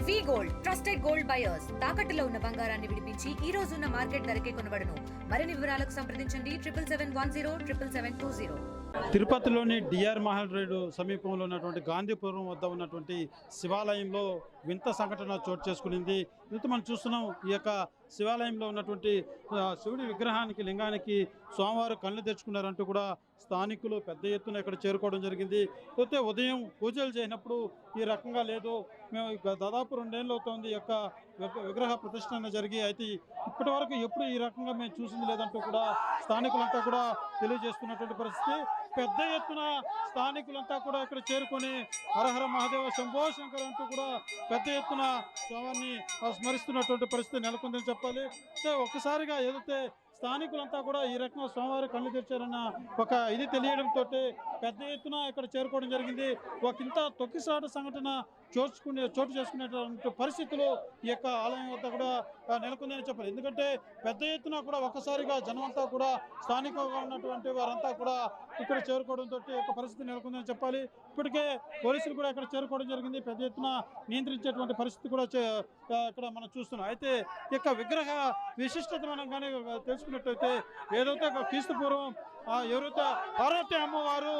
వి gold trusted gold buyers తాకట్టులో ఉన్న బంగారాన్ని విడిపించి ఈ రోజు ఉన్న మార్కెట్ ధరకే కొనబడును. మరిన్ని వివరాలకు సంప్రదించండి 7710 తిరుపతిలోని డిఆర్ మహల్ రోడ్ సమీపంలో ఉన్నటువంటి గాంధీపురం వద్ద ఉన్నటువంటి శివాలయంలో వింత సంఘటన చోటు చేసుకునింది. ఇంత మనం చూస్తున్నాం, ఈ యొక్క శివాలయంలో ఉన్నటువంటి శివుడి విగ్రహానికి లింగానికి సోమవారం కళ్ళు తెచ్చుకున్నారంటూ కూడా స్థానికులు పెద్ద ఎత్తున ఇక్కడ చేరుకోవడం జరిగింది. అయితే ఉదయం పూజలు చేసినప్పుడు ఈ రకంగా లేదు, మేము దాదాపు 2 ఏళ్ళు అవుతుంది ఈ యొక్క విగ్రహ ప్రతిష్ఠన జరిగి, అయితే ఇప్పటి వరకు ఎప్పుడు ఈ రకంగా మేము చూసింది లేదంటూ కూడా స్థానికులంతా కూడా తెలియజేస్తున్నటువంటి పరిస్థితి. పెద్ద ఎత్తున స్థానికులంతా కూడా ఇక్కడ చేరుకొని హరహర మహాదేవ శంభో శంకర్ అంటూ కూడా పెద్ద ఎత్తున స్వామిని స్మరిస్తున్నటువంటి పరిస్థితి నెలకొందని చెప్పాలి. ఒక్కసారిగా ఏదైతే స్థానికులంతా కూడా ఈ రకంగా సోమవారం కళ్ళు తెరిచారన్న ఒక ఇది తెలియడంతో పెద్ద ఎత్తున ఇక్కడ చేరుకోవడం జరిగింది. ఒక ఇంత తొక్కిసాట సంఘటన చోటు చేసుకునేటువంటి పరిస్థితులు ఈ యొక్క ఆలయం వద్ద కూడా నెలకొందని చెప్పాలి. ఎందుకంటే పెద్ద ఎత్తున కూడా ఒక్కసారిగా జనమంతా కూడా స్థానికంగా ఉన్నటువంటి వారంతా కూడా ఇక్కడ చేరుకోవడంతో ఒక పరిస్థితి నెలకొందని చెప్పాలి. ఇప్పటికే పోలీసులు కూడా ఇక్కడ చేరుకోవడం జరిగింది. పెద్ద ఎత్తున నియంత్రించేటువంటి పరిస్థితి కూడా ఇక్కడ మనం చూస్తున్నాం. అయితే ఈ యొక్క విగ్రహ విశిష్టత మనం కానీ తెలుసుకున్నట్టయితే ఏదైతే క్రీస్తు పూర్వం ఎవరైతే పార్వతీ అమ్మవారు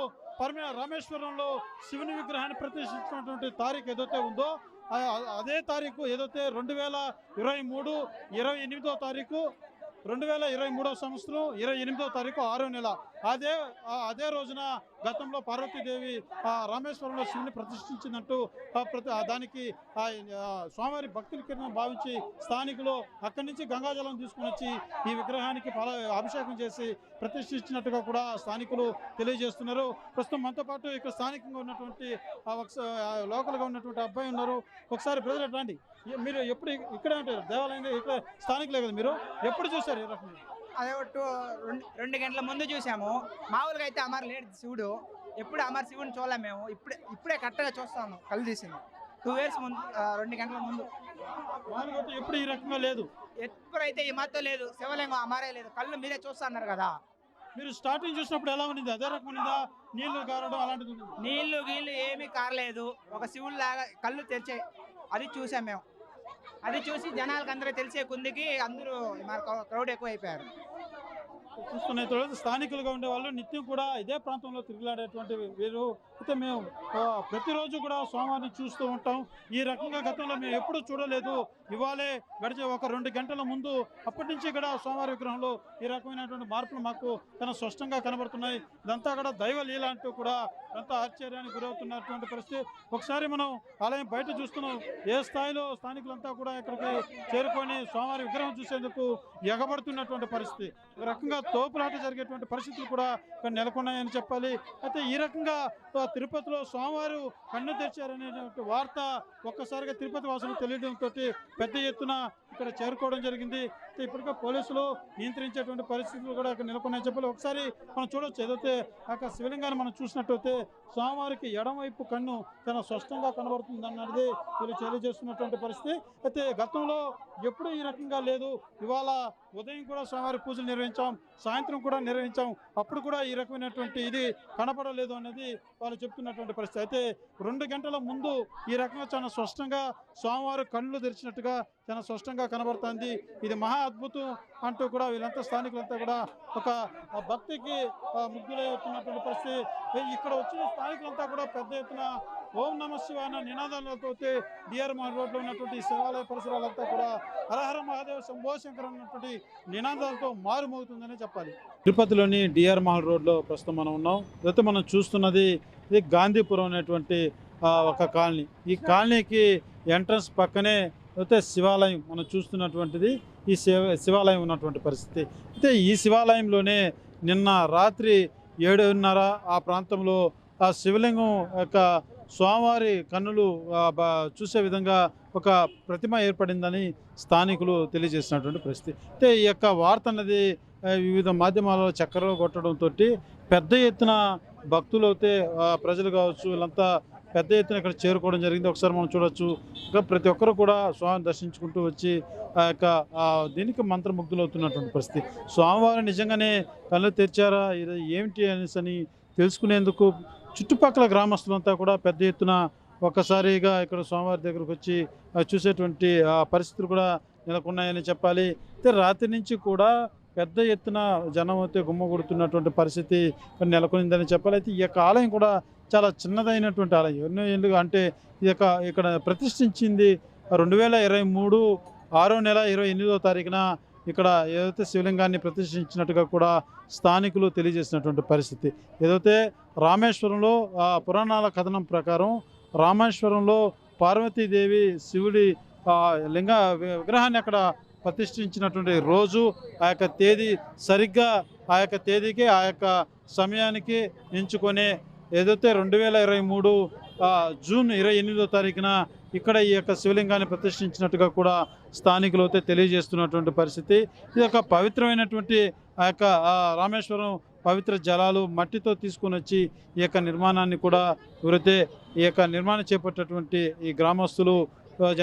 రామేశ్వరంలో శివుని విగ్రహాన్ని ప్రతిష్ఠించినటువంటి తారీఖు ఏదైతే ఉందో అదే తారీఖు ఏదైతే 2023 28వ తారీఖు 2023 సంవత్సరం 28వ తారీఖు 6వ నెల అదే రోజున గతంలో పార్వతీదేవి రామేశ్వరంలో శివుని ప్రతిష్ఠించినట్టు దానికి స్వామివారి భక్తుల కింద భావించి స్థానికులు అక్కడి నుంచి గంగాజలం తీసుకుని వచ్చి ఈ విగ్రహానికి అభిషేకం చేసి ప్రతిష్ఠించినట్టుగా కూడా స్థానికులు తెలియజేస్తున్నారు. ప్రస్తుతం మనతో పాటు ఇక్కడ స్థానికంగా ఉన్నటువంటి లోకల్గా ఉన్నటువంటి అబ్బాయి ఉన్నారు. ఒకసారి బ్రదర్ రండి, మీరు ఎప్పుడు ఇక్కడే ఉంటారు దేవాలయం ఇక్కడ స్థానికులే కదా, మీరు ఎప్పుడు చూసారు ఈ రకంగా? అదే 2 గంటల ముందు చూసాము. మామూలుగా అయితే అమర్ లేడు శివుడు, ఎప్పుడు అమర్ శివుని చూడలేము మేము. ఇప్పుడే కరెక్ట్గా చూస్తాము, కళ్ళు తీసింది 2 ఇయర్స్ ముందు, 2 గంటల ముందు. ఎప్పుడు ఈ రకంగా లేదు, ఎప్పుడైతే ఈ మాత్రం లేదు, శివలింగం అమరే లేదు, కళ్ళు మీరే చూస్తా అన్నారు కదా. మీరు స్టార్టింగ్ చూసినప్పుడు ఎలా ఉన్నది? అదే రకం ఉన్నదా? నీళ్లు కారడం అలాంటిది? నీళ్లు గీళ్ళు ఏమీ కారలేదు, ఒక శివుడు లాగా కళ్ళు తెరిచే అది చూసాం మేము. అది చూసి జనాలకు అందరూ తెలిసే కుందికి అందరూ క్రౌడ్ ఎక్కువ అయిపోయారు. చూస్తున్న తర్వాత స్థానికులుగా ఉండేవాళ్ళు నిత్యం కూడా ఇదే ప్రాంతంలో తిరుగులాడేటువంటి వీరు అయితే మేము ప్రతిరోజు కూడా స్వామివారిని చూస్తూ ఉంటాం. ఈ రకంగా గతంలో మేము ఎప్పుడూ చూడలేదు. ఇవాళే గడిచే ఒక 2 గంటల ముందు అప్పటి నుంచి ఇక్కడ స్వామివారి విగ్రహంలో ఈ రకమైనటువంటి మార్పులు మాకు చాలా స్పష్టంగా కనబడుతున్నాయి. ఇదంతా కూడా దైవ లీల అంటూ కూడా ఎంతో ఆశ్చర్యానికి గురవుతున్నటువంటి పరిస్థితి. ఒకసారి మనం ఆలయం బయట చూస్తున్నాం, ఏ స్థాయిలో స్థానికులంతా కూడా ఇక్కడికి చేరుకొని స్వామివారి విగ్రహం చూసేందుకు ఎగబడుతున్నటువంటి పరిస్థితి. ఒక రకంగా తోపులాట జరిగేటువంటి పరిస్థితులు కూడా ఇక్కడ నెలకొన్నాయని చెప్పాలి. అయితే ఈ రకంగా తిరుపతిలో స్వామివారు కన్ను తెరిచారనేటువంటి వార్త ఒక్కసారిగా తిరుపతి వాసులు తెలియడంతో పెద్ద ఎత్తున ఇక్కడ చేరుకోవడం జరిగింది. ఇప్పటికే పోలీసులు నియంత్రించేటువంటి పరిస్థితులు కూడా ఇక్కడ నెలకొన్నాయని చెప్పాలి. ఒకసారి మనం చూడవచ్చు, ఏదైతే అక్కడ శివలింగాన్ని మనం చూసినట్టయితే స్వామివారికి ఎడమవైపు కన్ను చాలా స్పష్టంగా కనబడుతుంది అన్నది వీళ్ళు తెలియజేస్తున్నటువంటి పరిస్థితి. అయితే గతంలో ఎప్పుడూ ఈ రకంగా లేదు. ఇవాళ ఉదయం కూడా స్వామివారి పూజలు నిర్వహించాం, సాయంత్రం కూడా నిర్వహించాం, అప్పుడు కూడా ఈ రకమైనటువంటి ఇది కనపడలేదు అనేది వాళ్ళు చెప్తున్నటువంటి పరిస్థితి. అయితే 2 గంటల ముందు ఈ రకంగా చాలా స్పష్టంగా స్వామివారు కళ్ళు తెరిచినట్టుగా చాలా స్పష్టంగా కనబడుతుంది. ఇది మహా అద్భుతం అంటూ కూడా వీళ్ళంతా స్థానికులంతా కూడా ఒక భక్తికి ముగ్ధులవుతున్నటువంటి పరిస్థితి. ఇక్కడ వచ్చిన స్థానికులంతా కూడా పెద్ద ఎత్తున ఓం నమ శివాయ అన్న నినాదాలతో డిఆర్ మహల్ రోడ్లో ఉన్నటువంటి శివాలయ పరిసరాలంతా కూడా హరహర మహాదేవ శంభో శంకర్ అన్నటువంటి నినాదాలతో మారుమోగుతుందని చెప్పాలి. తిరుపతిలోని డిఆర్ మహల్ రోడ్లో ప్రస్తుతం మనం ఉన్నాం. అయితే మనం చూస్తున్నది ఇది గాంధీపురం అనేటువంటి ఒక కాలనీ. ఈ కాలనీకి ఎంట్రన్స్ పక్కనే అయితే శివాలయం మనం చూస్తున్నటువంటిది. ఈ శివాలయం ఉన్నటువంటి పరిస్థితి. అయితే ఈ శివాలయంలోనే నిన్న రాత్రి 7:30 ఆ ప్రాంతంలో ఆ శివలింగం యొక్క స్వామివారి కన్నులు చూసే విధంగా ఒక ప్రతిమ ఏర్పడిందని స్థానికులు తెలియజేసినటువంటి పరిస్థితి. అయితే ఈ యొక్క వార్త అన్నది వివిధ మాధ్యమాలలో చక్కర్లు కొట్టడంతో పెద్ద ఎత్తున భక్తులు అయితే ప్రజలు కావచ్చు వీళ్ళంతా పెద్ద ఎత్తున ఇక్కడ చేరుకోవడం జరిగింది. ఒకసారి మనం చూడవచ్చు, ఇంకా ప్రతి ఒక్కరు కూడా స్వామిని దర్శించుకుంటూ వచ్చి ఆ యొక్క దీనికి మంత్రముగ్ధులు అవుతున్నటువంటి పరిస్థితి. స్వామివారు నిజంగానే కళ్ళు తెరిచారా ఇది ఏమిటి అనేసి తెలుసుకునేందుకు చుట్టుపక్కల గ్రామస్తులంతా కూడా పెద్ద ఎత్తున ఒక్కసారిగా ఇక్కడ స్వామివారి దగ్గరకు వచ్చి చూసేటువంటి పరిస్థితులు కూడా నెలకొన్నాయని చెప్పాలి. అయితే రాత్రి నుంచి కూడా పెద్ద ఎత్తున జనం అయితే గుమ్మగొడుతున్నటువంటి పరిస్థితి నెలకొనిందని చెప్పాలి. అయితే ఈ యొక్క ఆలయం కూడా చాలా చిన్నదైనటువంటి ఆలయం. ఎన్నో ఏళ్ళుగా అంటే ఈ యొక్క ఇక్కడ ప్రతిష్ఠించింది 2023 6వ నెల 28వ తారీఖున ఇక్కడ ఏదైతే శివలింగాన్ని ప్రతిష్ఠించినట్టుగా కూడా స్థానికులు తెలియజేసినటువంటి పరిస్థితి. ఏదైతే రామేశ్వరంలో పురాణాల కథనం ప్రకారం రామేశ్వరంలో పార్వతీదేవి శివుడి విగ్రహాన్ని అక్కడ ప్రతిష్ఠించినటువంటి రోజు ఆ యొక్క తేదీ సరిగ్గా ఆ యొక్క తేదీకి ఆ యొక్క సమయానికి ఎంచుకొని ఏదైతే 2023 జూన్ 28వ తారీఖున ఇక్కడ ఈ యొక్క శివలింగాన్ని ప్రతిష్ఠించినట్టుగా కూడా స్థానికులు అయితే తెలియజేస్తున్నటువంటి పరిస్థితి. ఇది ఒక పవిత్రమైనటువంటి ఆ యొక్క రామేశ్వరం పవిత్ర జలాలు మట్టితో తీసుకొని వచ్చి ఈ యొక్క నిర్మాణాన్ని కూడా ఎవరైతే ఈ యొక్క నిర్మాణం చేపట్టేటువంటి ఈ గ్రామస్తులు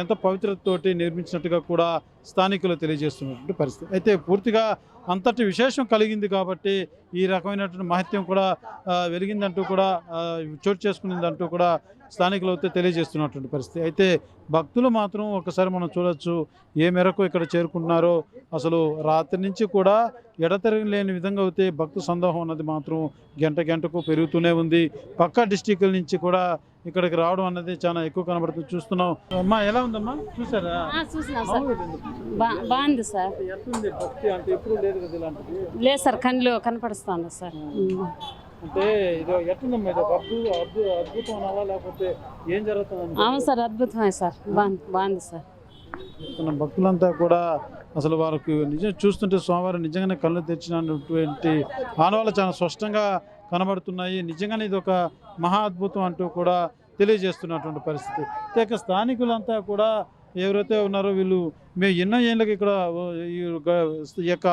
ఎంతో పవిత్రతతోటి నిర్మించినట్టుగా కూడా స్థానికులు తెలియజేస్తున్నటువంటి పరిస్థితి. అయితే పూర్తిగా అంతటి విశేషం కలిగింది కాబట్టి ఈ రకమైనటువంటి మహత్యం కూడా వెలిగిందంటూ కూడా చోటు చేసుకునిందంటూ కూడా స్థానికులు అయితే తెలియజేస్తున్నటువంటి పరిస్థితి. అయితే భక్తులు మాత్రం ఒకసారి మనం చూడొచ్చు ఏ మేరకు ఇక్కడ చేరుకుంటున్నారో. అసలు రాత్రి నుంచి కూడా ఎడతెరగ లేని విధంగా అయితే భక్తు సందోహం అన్నది మాత్రం గంటకు పెరుగుతూనే ఉంది. పక్క డిస్టిక్ల నుంచి కూడా ఇక్కడికి రావడం అన్నది చాలా ఎక్కువ కనబడుతుంది. చూస్తున్నాం. అమ్మా ఎలా ఉందమ్మా, చూసారా? బాగుంది సార్. ఎట్లుంది భక్తి? అంటే ఎప్పుడు లేదు కదా ఇలాంటిది. లేదు సార్, కళ్ళు కనపడుతుంది సార్. అంటే ఇది ఎట్లుందమ్మా? ఇది అద్భుతం అనాలా లేకపోతే ఏం జరుగుతుంది? అవును సార్, అద్భుతమే సార్. బాగుంది సార్. భక్తులంతా కూడా అసలు వారికి నిజం చూస్తుంటే స్వామివారు నిజంగానే కళ్ళు తెచ్చినటువంటి ఆనవాళ్ళు చాలా స్పష్టంగా కనబడుతున్నాయి. నిజంగానే ఇది ఒక మహా అద్భుతం అంటూ కూడా తెలియజేస్తున్నటువంటి పరిస్థితి. ఇక స్థానికులంతా కూడా ఎవరైతే ఉన్నారో వీళ్ళు మేము ఎన్నో ఏళ్ళకి ఇక్కడ ఈ యొక్క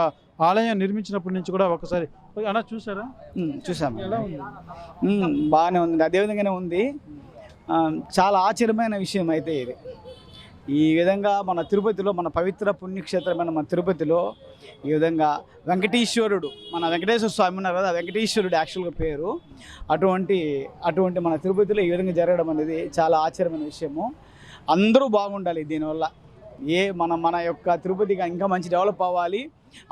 ఆలయం నిర్మించినప్పటి నుంచి కూడా ఒకసారి అలా చూసారా? చూసాము. ఎలా ఉంది? బాగానే ఉంది, అదేవిధంగానే ఉంది. చాలా ఆశ్చర్యమైన విషయం అయితే ఇది. ఈ విధంగా మన తిరుపతిలో, మన పవిత్ర పుణ్యక్షేత్రమైన మన తిరుపతిలో ఈ విధంగా వెంకటేశ్వరుడు, మన వెంకటేశ్వర స్వామి ఉన్నారు కదా, వెంకటేశ్వరుడు యాక్చువల్గా పేరు. అటువంటి మన తిరుపతిలో ఈ విధంగా జరగడం అనేది చాలా ఆశ్చర్యమైన విషయము. అందరూ బాగుండాలి దీనివల్ల. మన యొక్క తిరుపతిగా ఇంకా మంచి డెవలప్ అవ్వాలి,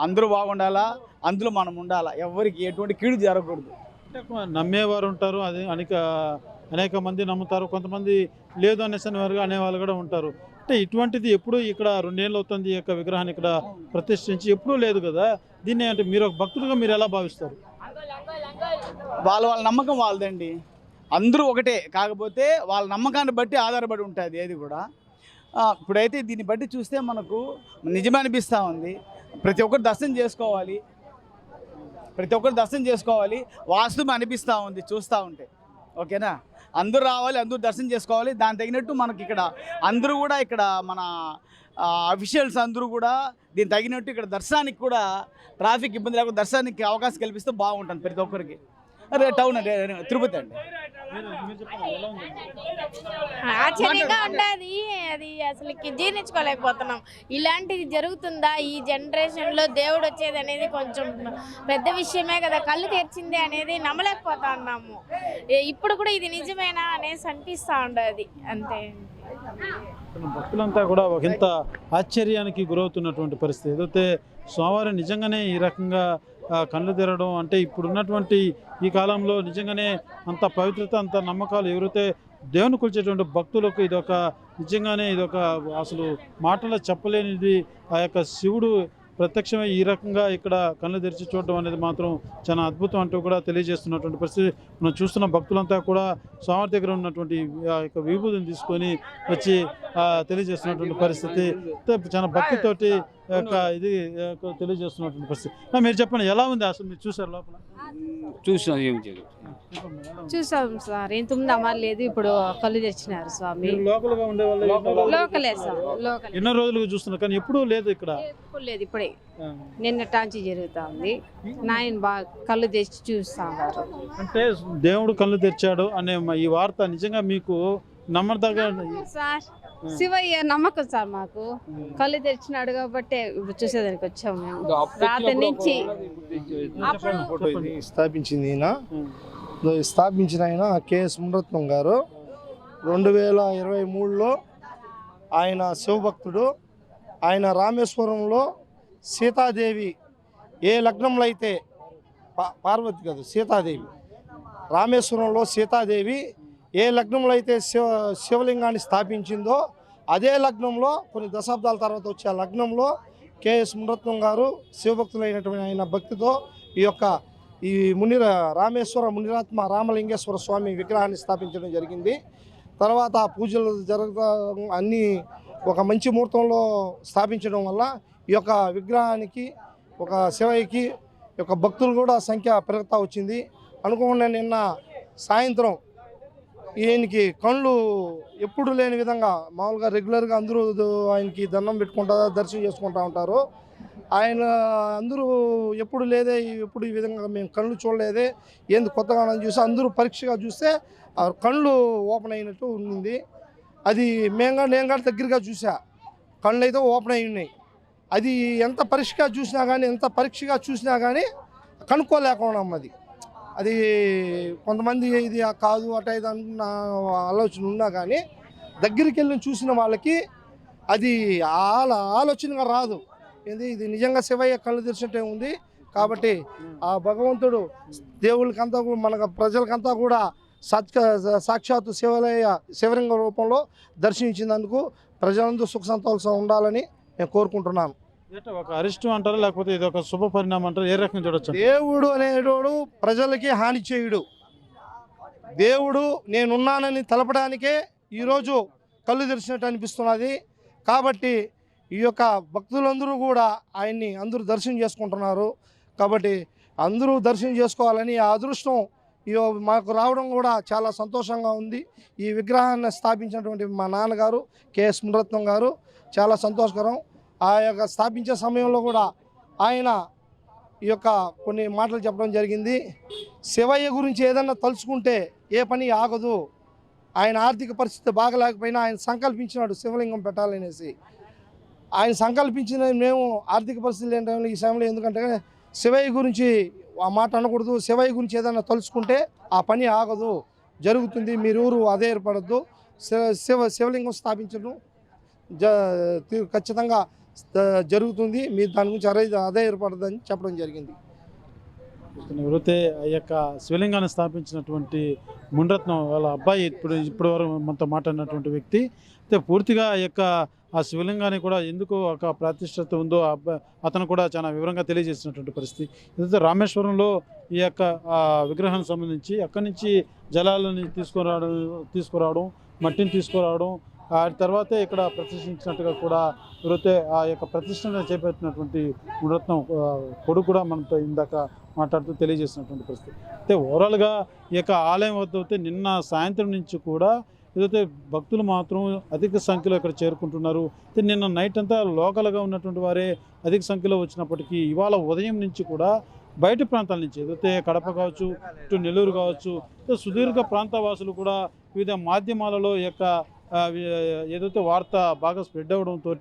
అందరూ బాగుండాలా, అందులో మనం ఉండాలా, ఎవరికి ఎటువంటి కీడు జరగకూడదు. అంటే నమ్మేవారు ఉంటారు, అది అనేక మంది నమ్ముతారు, కొంతమంది లేదు అనేవాళ్ళు కూడా ఉంటారు. అంటే ఇటువంటిది ఎప్పుడు ఇక్కడ 2 ఏళ్ళు అవుతుంది ఈ యొక్క విగ్రహాన్ని ఇక్కడ ప్రతిష్ఠించి, ఎప్పుడూ లేదు కదా. దీన్ని అంటే మీరు ఒక భక్తులుగా మీరు ఎలా భావిస్తారు? వాళ్ళ నమ్మకం వాళ్ళదండి. అందరూ ఒకటే, కాకపోతే వాళ్ళ నమ్మకాన్ని బట్టి ఆధారపడి ఉంటుంది ఏది కూడా. ఇప్పుడైతే దీన్ని బట్టి చూస్తే మనకు నిజమే అనిపిస్తూ ఉంది. ప్రతి ఒక్కరు దర్శనం చేసుకోవాలి, వాస్తవం అనిపిస్తూ ఉంది చూస్తూ ఉంటే. ఓకేనా? అందరూ రావాలి, అందరూ దర్శనం చేసుకోవాలి. దాని తగినట్టు మనకి ఇక్కడ అందరూ కూడా, ఇక్కడ మన అఫీషియల్స్ అందరూ కూడా దీని తగినట్టు ఇక్కడ దర్శనానికి కూడా ట్రాఫిక్ ఇబ్బంది లేకుండా దర్శనానికి అవకాశం కల్పిస్తే బాగుంటుంది ప్రతి ఒక్కరికి. టౌన్ తిరుపతి అండి. ఆశ్చర్యంగా ఉంటుంది. అది అసలు జీర్ణించుకోలేకపోతున్నాం. ఇలాంటిది జరుగుతుందా ఈ జనరేషన్లో? దేవుడు వచ్చేది అనేది కొంచెం పెద్ద విషయమే కదా. కళ్ళు తెరిచింది అనేది నమ్మలేకపోతా ఉన్నాము. ఇప్పుడు కూడా ఇది నిజమేనా అనేసి అనిపిస్తూ ఉండదు. అంతే. భక్తులంతా కూడా ఒకంత ఆశ్చర్యానికి గురవుతున్నటువంటి పరిస్థితి. ఏదైతే స్వామివారు నిజంగానే ఈ రకంగా కళ్ళు తెరవడం అంటే ఇప్పుడున్నటువంటి ఈ కాలంలో నిజంగానే అంత పవిత్రత, అంత నమ్మకాలు ఎవరైతే దేవుని కొలిచేటువంటి భక్తులకు నిజంగానే ఇదొక అసలు మాటలో చెప్పలేనిది. ఆ యొక్క శివుడు ప్రత్యక్షమై ఈ రకంగా ఇక్కడ కళ్ళు తెరిచి చూడడం అనేది మాత్రం చాలా అద్భుతం అంటూ కూడా తెలియజేస్తున్నటువంటి పరిస్థితి. మనం చూస్తున్న భక్తులంతా కూడా స్వామి దగ్గర ఉన్నటువంటి ఆ యొక్క విభూతిని తీసుకొని వచ్చి తెలియజేస్తున్నటువంటి పరిస్థితి. చాలా భక్తితోటి ఇది తెలియజేస్తున్నటువంటి పరిస్థితి. మీరు చెప్పండి, ఎలా ఉంది అసలు? మీరు చూసారు లోపల? చూసాం సార్. ఇంతకుముందు అమర్ లేదు, ఇప్పుడు కళ్ళు తెచ్చినారు స్వామి. లోకల్గా ఉండే వాళ్ళు లోకలే సార్, లోకల్. ఎన్నో రోజులుగా చూస్తున్నారు కానీ ఎప్పుడూ లేదు ఇక్కడ. ఎప్పుడు లేదు, ఇప్పుడే నిన్న టాంచి జరుగుతా ఉంది. నాయన బాగా కళ్ళు తెచ్చి చూస్తా ఉన్నారు. అంటే దేవుడు కళ్ళు తెచ్చాడు అనే ఈ వార్త నిజంగా మీకు నమ్మదగ్గ సార్? శివయ్య నమ్మకం సార్ మాకు. కళ్ళు తెరిచినాడు కాబట్టి ఇప్పుడు చూసేదానికి వచ్చాము మేము రాత్రి నుంచి. స్థాపించిన ఆయన కేఎస్ మునరత్నం గారు 2023లో ఆయన శివభక్తుడు. ఆయన రామేశ్వరంలో సీతాదేవి ఏ లగ్నంలో అయితే పార్వతి కాదు సీతాదేవి, రామేశ్వరంలో సీతాదేవి ఏ లగ్నంలో అయితే శివలింగాన్ని స్థాపించిందో అదే లగ్నంలో కొన్ని దశాబ్దాల తర్వాత వచ్చే లగ్నంలో కెఎస్ మునిరత్నం గారు శివభక్తులైనటువంటి ఆయన భక్తితో ఈ రామేశ్వర మునిరాత్మ రామలింగేశ్వర స్వామి విగ్రహాన్ని స్థాపించడం జరిగింది. తర్వాత పూజలు అన్నీ ఒక మంచి ముహూర్తంలో స్థాపించడం వల్ల ఈ యొక్క విగ్రహానికి శివయ్యకి భక్తులు కూడా సంఖ్య పెరుగుతూ వచ్చింది. అనుకోకుండా నిన్న సాయంత్రం ఈయనకి కళ్ళు ఎప్పుడు లేని విధంగా మామూలుగా రెగ్యులర్గా అందరూ ఆయనకి దండం పెట్టుకుంటా దర్శనం చేసుకుంటూ ఉంటారు. ఆయన అందరూ ఎప్పుడు ఈ విధంగా మేము కళ్ళు చూడలేదే, ఏంది కొత్తగా చూసి అందరూ పరీక్షగా చూస్తే కళ్ళు ఓపెన్ అయినట్టు ఉంది. అది నేను కూడా దగ్గరగా చూసా, కళ్ళు అయితే ఓపెన్ అయి ఉన్నాయి. అది ఎంత పరీక్షగా చూసినా కానీ కనుక్కోలేకున్నాం. అది కొంతమంది ఇది కాదు అట ఇది అన్న ఆలోచన ఉన్నా కానీ దగ్గరికి వెళ్ళి చూసిన వాళ్ళకి అది ఆలోచనగా రాదు. ఇది నిజంగా శివయ్య కళ్ళు తెరిచినట్టే ఉంది. కాబట్టి ఆ భగవంతుడు దేవుళ్ళకంతా మన ప్రజలకంతా కూడా సాక్షాత్తు శివలింగ రూపంలో దర్శించినందుకు ప్రజలందరూ సుఖ సంతోషం ఉండాలని నేను కోరుకుంటున్నాను. ఒక అరిష్టం అంటారా, లేకపోతే ఇది ఒక శుభ పరిణామం అంటారా, ఏ రకంగా చూడొచ్చు? దేవుడు అనేటోడు ప్రజలకి హాని చేయుడు. దేవుడు నేనున్నానని తెలపడానికే ఈరోజు కళ్ళు తెరిచినట్టు అనిపిస్తున్నది. కాబట్టి ఈ యొక్క భక్తులందరూ కూడా ఆయన్ని అందరూ దర్శనం చేసుకుంటున్నారు. కాబట్టి అందరూ దర్శనం చేసుకోవాలని ఆ అదృష్టం మాకు రావడం కూడా చాలా సంతోషంగా ఉంది. ఈ విగ్రహాన్ని స్థాపించినటువంటి మా నాన్నగారు కెఎస్ మునిరత్నం గారు చాలా సంతోషకరం. ఆ యొక్క స్థాపించే సమయంలో కూడా ఆయన ఈ యొక్క కొన్ని మాటలు చెప్పడం జరిగింది. శివయ్య గురించి ఏదన్నా తలుచుకుంటే ఏ పని ఆగదు. ఆయన ఆర్థిక పరిస్థితి బాగలేకపోయినా ఆయన సంకల్పించినాడు శివలింగం పెట్టాలనేసి. ఆయన సంకల్పించిన మేము ఆర్థిక పరిస్థితి లేని టైంలో ఈ సమయంలో ఎందుకంటే శివయ్య గురించి ఆ మాట అనకూడదు. శివయ్య గురించి ఏదైనా తలుచుకుంటే ఆ పని ఆగదు, జరుగుతుంది. మీరు ఊరు అదే ఏర్పడద్దు. శివలింగం స్థాపించడం ఖచ్చితంగా జరుగుతుంది. మీరు దాని గురించి అదే ఏర్పడదని చెప్పడం జరిగింది. ఎవరైతే ఆ యొక్క శివలింగాన్ని స్థాపించినటువంటి మునిరత్నం వాళ్ళ అబ్బాయి ఇప్పటి వరకు మనతో మాట్లాడినటువంటి వ్యక్తి అయితే పూర్తిగా ఆ శివలింగాన్ని కూడా ఎందుకు ఒక ప్రతిష్టత ఉందో అతను కూడా చాలా వివరంగా తెలియజేసినటువంటి పరిస్థితి. ఏదైతే రామేశ్వరంలో ఈ యొక్క విగ్రహానికి సంబంధించి అక్కడి నుంచి జలాలని తీసుకురావడం మట్టిని తీసుకురావడం ఆ తర్వాతే ఇక్కడ ప్రతిష్ఠించినట్టుగా కూడా ఎవరైతే ఆ యొక్క ప్రతిష్టను చేపట్టినటువంటి మునిరత్నం కొడుకు కూడా మనతో ఇందాక మాట్లాడుతూ తెలియజేసినటువంటి పరిస్థితి. అయితే ఓవరాల్గా ఈ యొక్క ఆలయం వద్ద అయితే నిన్న సాయంత్రం నుంచి కూడా ఏదైతే భక్తులు మాత్రం అధిక సంఖ్యలో ఇక్కడ చేరుకుంటున్నారు. అయితే నిన్న నైట్ అంతా లోకల్గా ఉన్నటువంటి వారే అధిక సంఖ్యలో వచ్చినప్పటికీ ఇవాళ ఉదయం నుంచి కూడా బయట ప్రాంతాల నుంచి ఏదైతే కడప కావచ్చు, ఇటు నెల్లూరు కావచ్చు, సుదీర్ఘ ప్రాంత వాసులు కూడా వివిధ మాధ్యమాలలో ఏదైతే వార్త బాగా స్ప్రెడ్ అవ్వడంతో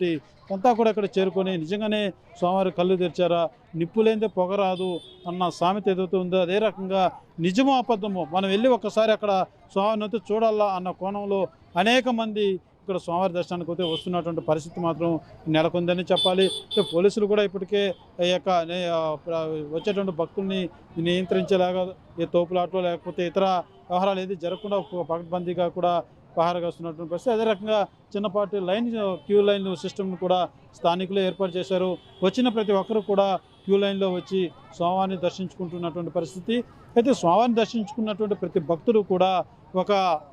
అంతా కూడా ఇక్కడ చేరుకొని నిజంగానే స్వామివారి కళ్ళు తెరిచారా, నిప్పు లేనిదే పొగ రాదు అన్న సామెత ఏదైతే ఉందో అదే రకంగా నిజమో అబద్ధమో మనం వెళ్ళి ఒక్కసారి అక్కడ స్వామిని అయితే చూడాలా అన్న కోణంలో అనేక మంది ఇక్కడ స్వామివారి దర్శనానికి అయితే వస్తున్నటువంటి పరిస్థితి మాత్రం నెలకొందని చెప్పాలి. పోలీసులు కూడా ఇప్పటికే ఈ యొక్క వచ్చేటువంటి భక్తుల్ని నియంత్రించేలాగా ఏ తోపులాట్లో లేకపోతే ఇతర వ్యవహారాలు ఏది జరగకుండా పకడ్బందీగా కూడా పహారగా వస్తున్నటువంటి పరిస్థితి. అదే రకంగా చిన్నపాటి క్యూ లైన్ సిస్టమ్ను కూడా స్థానికులు ఏర్పాటు చేశారు. వచ్చిన ప్రతి ఒక్కరు కూడా క్యూ లైన్లో వచ్చి స్వామివారిని దర్శించుకుంటున్నటువంటి పరిస్థితి. అయితే స్వామివారిని దర్శించుకున్నటువంటి ప్రతి భక్తుడు కూడా ఒక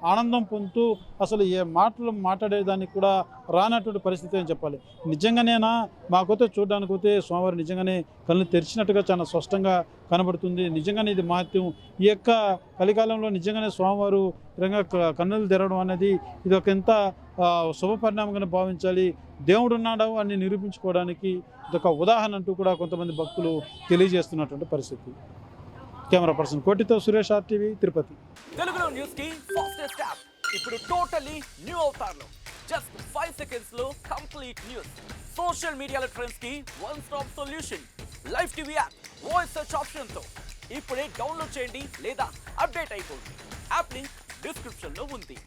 ఆనందం పొందుతూ అసలు ఏ మాటలు మాట్లాడేదానికి కూడా రానటువంటి పరిస్థితి అని చెప్పాలి. నిజంగానేనా మాకైతే చూడడానికి అయితే స్వామివారు నిజంగానే కళ్ళు తెరిచినట్టుగా చాలా స్పష్టంగా కనబడుతుంది. నిజంగానే ఇది మహత్యం. ఈ యొక్క కలికాలంలో నిజంగానే స్వామివారు నిజంగా కన్నులు తెరవడం అనేది ఇది ఒక ఎంత శుభపరిణామంగా భావించాలి. దేవుడు ఉన్నాడు అని నిరూపించుకోవడానికి ఇదొక ఉదాహరణ అంటూ కూడా కొంతమంది భక్తులు తెలియజేస్తున్నటువంటి పరిస్థితి. కెమెరా పర్సన్ కోటితో సురేష్ RTV తిరుపతి. తెలుగులో న్యూస్ కి ఫాస్టెస్ట్ యాప్ ఇప్పుడు టోటల్లీ న్యూ అవతార్లో జస్ట్ 5 సెకండ్స్ లో కంప్లీట్ న్యూస్. సోషల్ మీడియాలో ట్రెండ్స్ కి one stop solution. Live TV app voice search option తో ఇప్పుడే డౌన్లోడ్ చేయండి లేదా అప్డేట్ అయిపోండి. యాప్ లింక్ డిస్క్రిప్షన్ లో ఉంది.